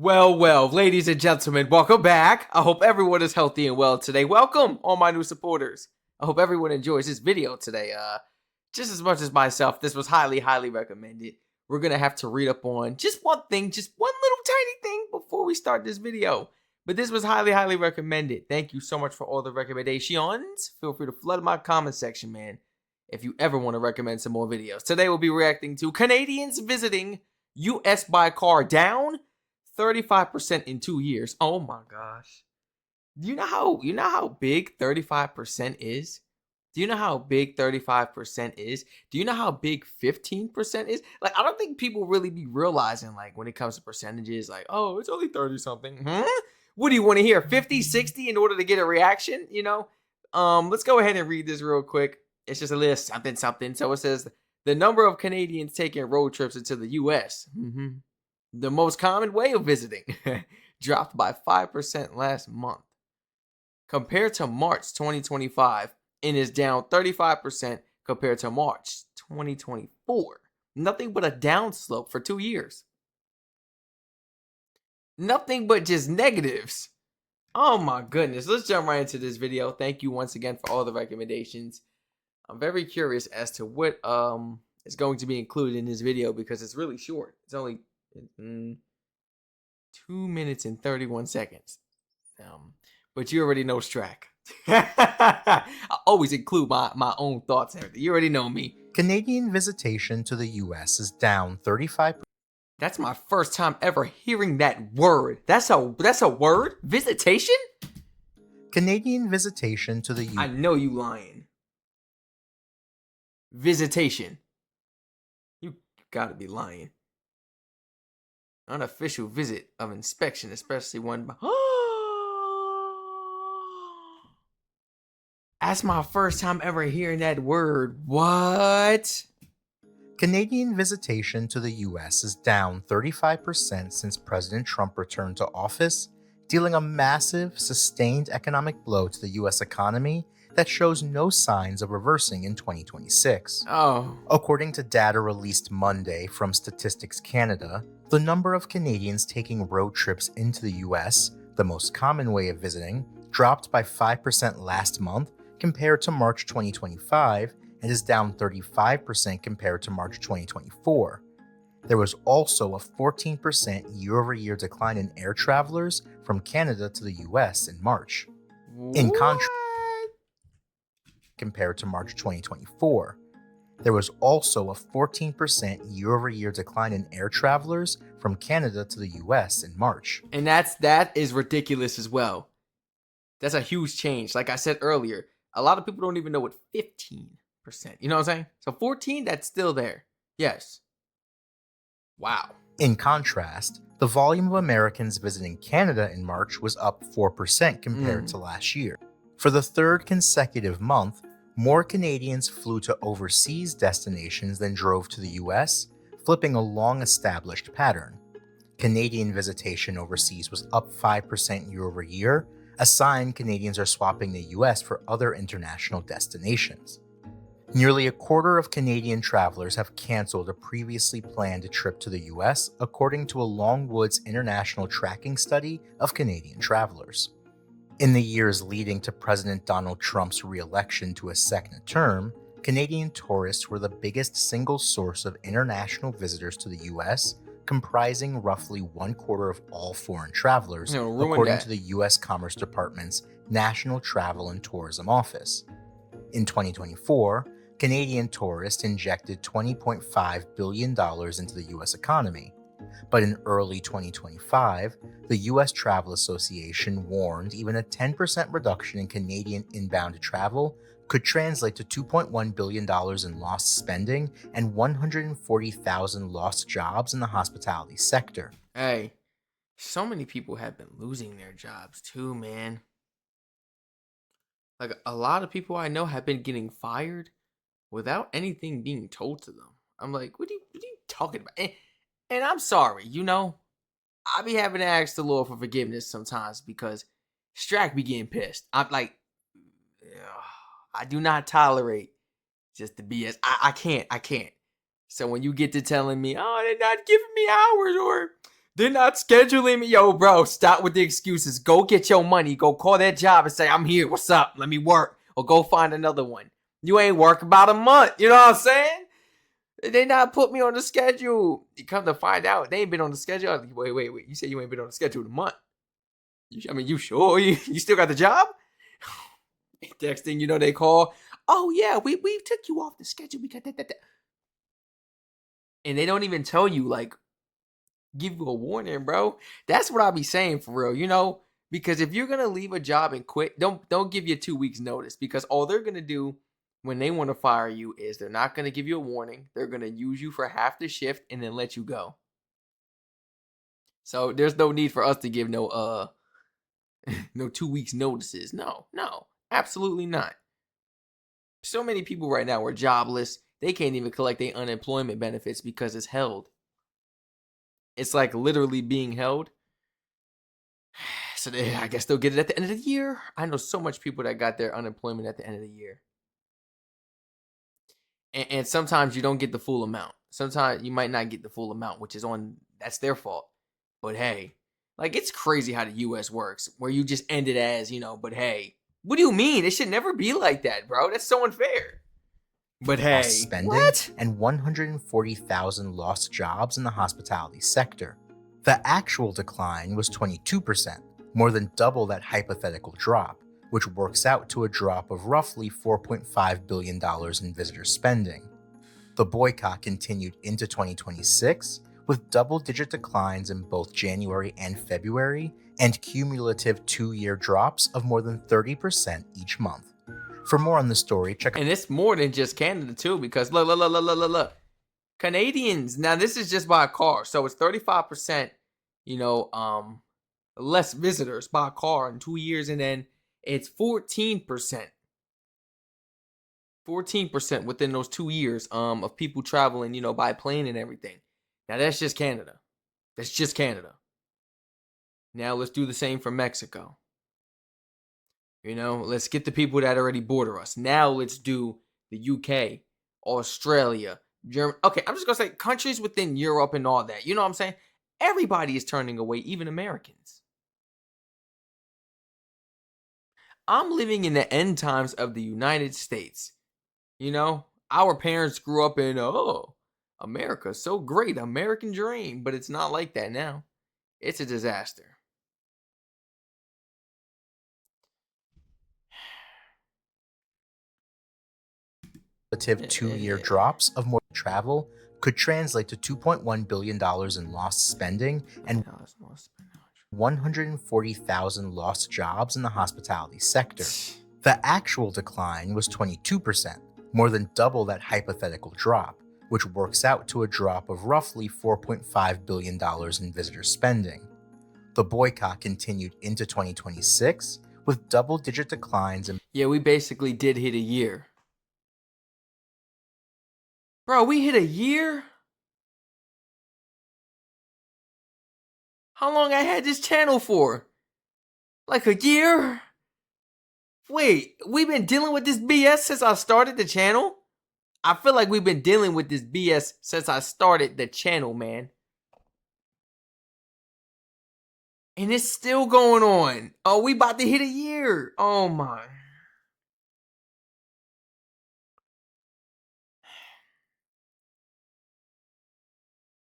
Well, ladies and gentlemen, welcome back. I hope everyone is healthy and well today. Welcome, all my new supporters. I hope everyone enjoys this video today. Just as much as myself, this was highly recommended. We're gonna have to read up on just one thing, just one little tiny thing before we start this video. But this was highly recommended. Thank you so much for all the recommendations. Feel free to flood my comment section, man, if you ever want to recommend some more videos. Today we'll be reacting to Canadians visiting US by car down 35% in 2 years. Oh my gosh. Do you know how big 35% is? Do you know how big 35% is? Do you know how big 15% is? Like, I don't think people really be realizing, like, when it comes to percentages, like, oh, it's only 30 something. What do you want to hear? 50, 60 in order to get a reaction? Let's go ahead and read this real quick. It's just a little something. So it says the number of Canadians taking road trips into the US. The most common way of visiting dropped by 5% last month compared to March 2025 and is down 35% compared to March 2024. Nothing but a downslope for 2 years. Nothing but just negatives. Oh my goodness. Let's jump right into this video. Thank you once again for all the recommendations. I'm very curious as to what is going to be included in this video because it's really short. It's only 2 minutes and 31 seconds. But you already know Strac. I always include my own thoughts and everything. You already know me. Canadian visitation to the US is down 35%. That's my first time ever hearing that word. That's a word? Visitation? Canadian visitation to the US. I know you lying. Visitation. You gotta be lying. Unofficial visit of inspection, especially one by... That's my first time ever hearing that word. What? Canadian visitation to the US is down 35% since President Trump returned to office, dealing a massive, sustained economic blow to the US economy that shows no signs of reversing in 2026. Oh. According to data released Monday from Statistics Canada, the number of Canadians taking road trips into the US, the most common way of visiting, dropped by 5% last month compared to March 2025 and is down 35% compared to March 2024. There was also a 14% year-over-year decline in air travelers from Canada to the US in March. In contrast, compared to March 2024. There was also a 14% year-over-year decline in air travelers from Canada to the US in March. And that is ridiculous as well. That's a huge change. Like I said earlier, a lot of people don't even know what 15%. You know what I'm saying? So 14, that's still there. Yes. Wow. In contrast, the volume of Americans visiting Canada in March was up 4% compared to last year. For the third consecutive month, more Canadians flew to overseas destinations than drove to the US, flipping a long-established pattern. Canadian visitation overseas was up 5% year-over-year, a sign Canadians are swapping the US for other international destinations. Nearly a quarter of Canadian travelers have canceled a previously planned trip to the US, according to a Longwoods International tracking study of Canadian travelers. In the years leading to President Donald Trump's re-election to a second term, Canadian tourists were the biggest single source of international visitors to the US, comprising roughly 1/4 of all foreign travelers, according to the US Commerce Department's National Travel and Tourism Office. In 2024, Canadian tourists injected $20.5 billion into the US economy. But in early 2025, the U.S. Travel Association warned even a 10% reduction in Canadian inbound travel could translate to $2.1 billion in lost spending and 140,000 lost jobs in the hospitality sector. Hey, so many people have been losing their jobs too, man. Like, a lot of people I know have been getting fired without anything being told to them. I'm like, what are you talking about? And I'm sorry, I be having to ask the Lord for forgiveness sometimes because Strac be getting pissed. I'm like, I do not tolerate just the BS. I can't. So when you get to telling me, oh, they're not giving me hours or They're not scheduling me. Yo, bro, stop with the excuses. Go get your money. Go call that job and say, I'm here. What's up? Let me work. Or go find another one. You ain't work about a month. You know what I'm saying? They not put me on the schedule. You come to find out, they ain't been on the schedule. Wait. You said you ain't been on the schedule in a month. You sure? You still got the job? Next thing you know, they call. Oh, yeah, we took you off the schedule because that. And they don't even tell you, like, give you a warning, bro. That's what I be saying for real, you know? Because if you're gonna leave a job and quit, don't give you 2 weeks notice, because all they're gonna do when they want to fire you is they're not gonna give you a warning. They're gonna use you for half the shift and then let you go. So there's no need for us to give no no 2 weeks notices. No, absolutely not. So many people right now are jobless. They can't even collect their unemployment benefits because it's held. It's like literally being held. So I guess they'll get it at the end of the year. I know so much people that got their unemployment at the end of the year. And sometimes you don't get the full amount. Sometimes you might not get the full amount, which is that's their fault. But hey, like, it's crazy how the US works, where you just end it as, but hey, what do you mean? It should never be like that, bro. That's so unfair. But hey, spending, what? And 140,000 lost jobs in the hospitality sector. The actual decline was 22%, more than double that hypothetical drop, which works out to a drop of roughly $4.5 billion in visitor spending. The boycott continued into 2026, with double-digit declines in both January and February, and cumulative 2-year drops of more than 30% each month. For more on the story, check out. And it's more than just Canada too, because look. Canadians, now this is just by a car, so it's 35%, less visitors by car in 2 years, and then it's 14%. 14% within those 2 years of people traveling, by plane and everything. Now that's just Canada. That's just Canada. Now let's do the same for Mexico. Let's get the people that already border us. Now let's do the UK, Australia, Germany. Okay, I'm just going to say countries within Europe and all that. You know what I'm saying? Everybody is turning away, even Americans. I'm living in the end times of the United States. Our parents grew up in, America, so great, American dream. But it's not like that now. It's a disaster. Cumulative 2-year drops of more travel could translate to $2.1 billion in lost spending and 140,000 lost jobs in the hospitality sector. The actual decline was 22%, more than double that hypothetical drop, which works out to a drop of roughly $4.5 billion in visitor spending. The boycott continued into 2026, with double-digit declines in. Yeah, we basically did hit a year. Bro, we hit a year? How long I had this channel for? Like a year? Wait, we've been dealing with this BS since I started the channel? I feel like we've been dealing with this BS since I started the channel, man. And it's still going on. Oh, we about to hit a year. Oh my.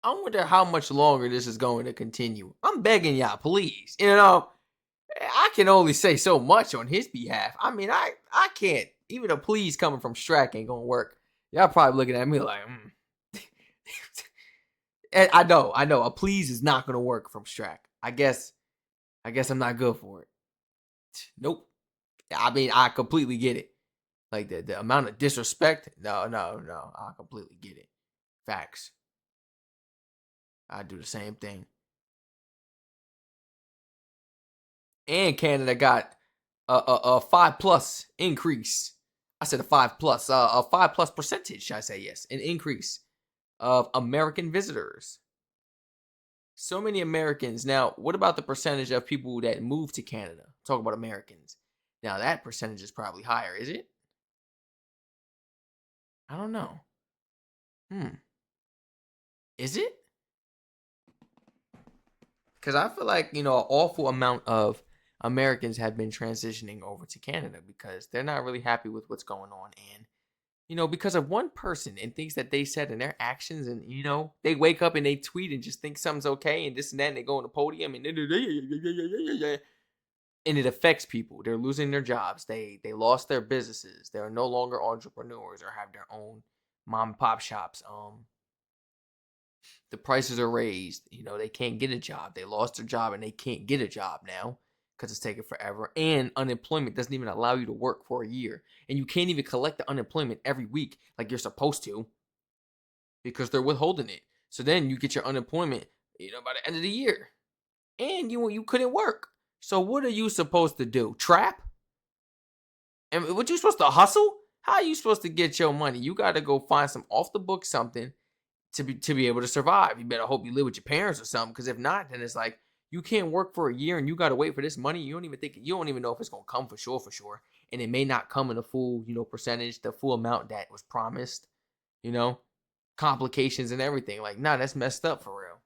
I wonder how much longer this is going to continue. I'm begging y'all, please. I can only say so much on his behalf. I mean, I can't. Even a please coming from Strac ain't gonna work. Y'all probably looking at me like, And I know. A please is not gonna work from Strac. I guess I'm not good for it. Nope. I mean, I completely get it. Like the amount of disrespect. No. I completely get it. Facts. I do the same thing. And Canada got a 5+ increase. I said a 5+, a 5+ percentage. I say yes, an increase of American visitors. So many Americans. Now, what about the percentage of people that move to Canada? Talk about Americans. Now, that percentage is probably higher, is it? I don't know. Is it? Because I feel like, an awful amount of Americans have been transitioning over to Canada because they're not really happy with what's going on. And, because of one person and things that they said and their actions, and, they wake up and they tweet and just think something's okay and this and that, and they go on the podium and it affects people. They're losing their jobs. They lost their businesses. They're no longer entrepreneurs or have their own mom and pop shops. The prices are raised. They can't get a job. They lost their job and they can't get a job now because it's taking forever. And unemployment doesn't even allow you to work for a year. And you can't even collect the unemployment every week like you're supposed to because they're withholding it. So then you get your unemployment, by the end of the year. And you couldn't work. So what are you supposed to do? Trap? And what you supposed to hustle? How are you supposed to get your money? You got to go find some off the book something to be able to survive. You better hope you live with your parents or something, because if not, then it's like you can't work for a year and you got to wait for this money. You don't even know if it's going to come for sure. And it may not come in a full, percentage, the full amount that was promised, complications and everything. Like, nah, that's messed up for real.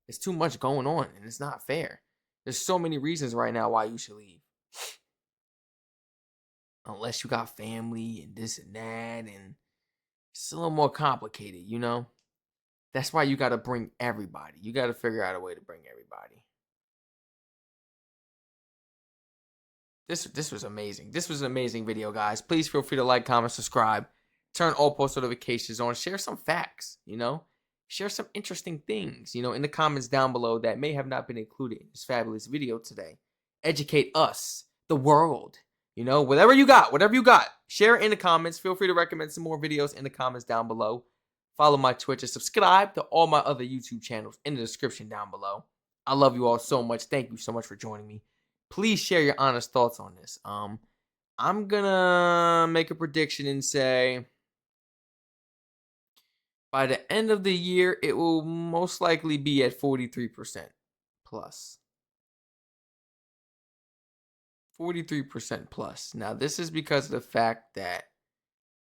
It's too much going on and it's not fair. There's so many reasons right now why you should leave. Unless you got family and this and that, and it's a little more complicated, That's why you got to bring everybody. You got to figure out a way to bring everybody. This was amazing. This was an amazing video, guys. Please feel free to like, comment, subscribe. Turn all post notifications on. Share some facts, Share some interesting things, in the comments down below that may have not been included in this fabulous video today. Educate us, the world, whatever you got. Share it in the comments. Feel free to recommend some more videos in the comments down below. Follow my Twitch and subscribe to all my other YouTube channels in the description down below. I love you all so much. Thank you so much for joining me. Please share your honest thoughts on this. I'm gonna make a prediction and say by the end of the year, it will most likely be at 43% plus. 43% plus. Now, this is because of the fact that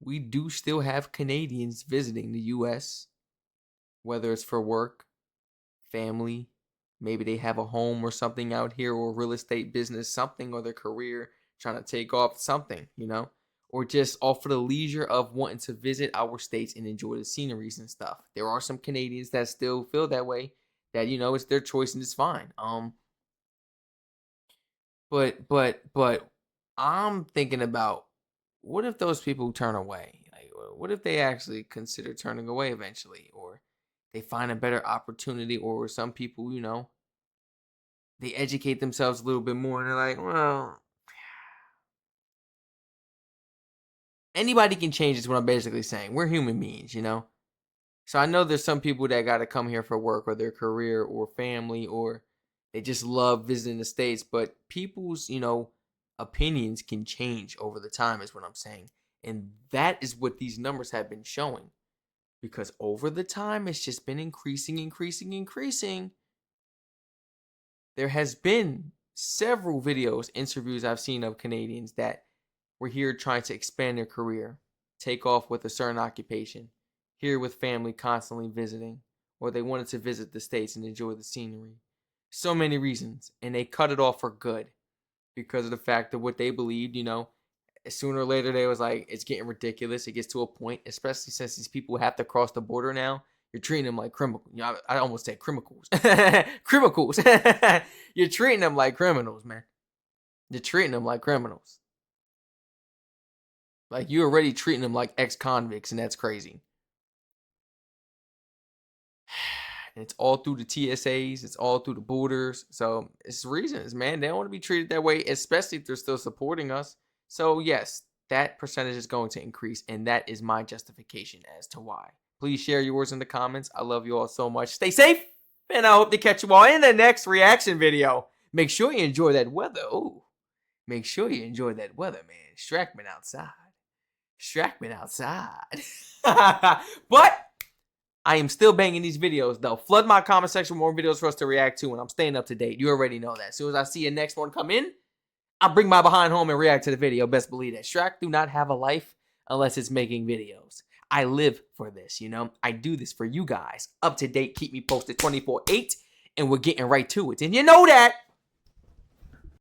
we do still have Canadians visiting the U.S., whether it's for work, family, maybe they have a home or something out here, or real estate business, something, or their career trying to take off something, or just off for the leisure of wanting to visit our states and enjoy the sceneries and stuff. There are some Canadians that still feel that way, that, it's their choice and it's fine. But I'm thinking about, what if those people turn away? Like, what if they actually consider turning away eventually, or they find a better opportunity, or some people, they educate themselves a little bit more and they're like, well, anybody can change is what I'm basically saying. We're human beings, So I know there's some people that got to come here for work or their career or family, or they just love visiting the States, but people's, opinions can change over the time is what I'm saying. And that is what these numbers have been showing. Because over the time, it's just been increasing. There has been several videos, interviews I've seen of Canadians that were here trying to expand their career, take off with a certain occupation, here with family constantly visiting, or they wanted to visit the States and enjoy the scenery. So many reasons, and they cut it off for good because of the fact of what they believed, Sooner or later, they was like, it's getting ridiculous. It gets to a point, especially since these people have to cross the border now. You're treating them like criminals. I almost said criminals. Criminals. You're treating them like criminals, man. You're treating them like criminals. Like, you're already treating them like ex-convicts, and that's crazy. And it's all through the TSAs. It's all through the borders. So, it's reasons, man. They don't want to be treated that way, especially if they're still supporting us. So, yes, that percentage is going to increase, and that is my justification as to why. Please share yours in the comments. I love you all so much. Stay safe, and I hope to catch you all in the next reaction video. Make sure you enjoy that weather. Ooh, make sure you enjoy that weather, man. Strac been outside. But I am still banging these videos, though. Flood my comment section with more videos for us to react to, and I'm staying up to date. You already know that. As soon as I see a next one come in, I'll bring my behind home and react to the video. Best believe that. Strac do not have a life unless it's making videos. I live for this, I do this for you guys. Up to date, keep me posted 24/8. and we're getting right to it. And you know that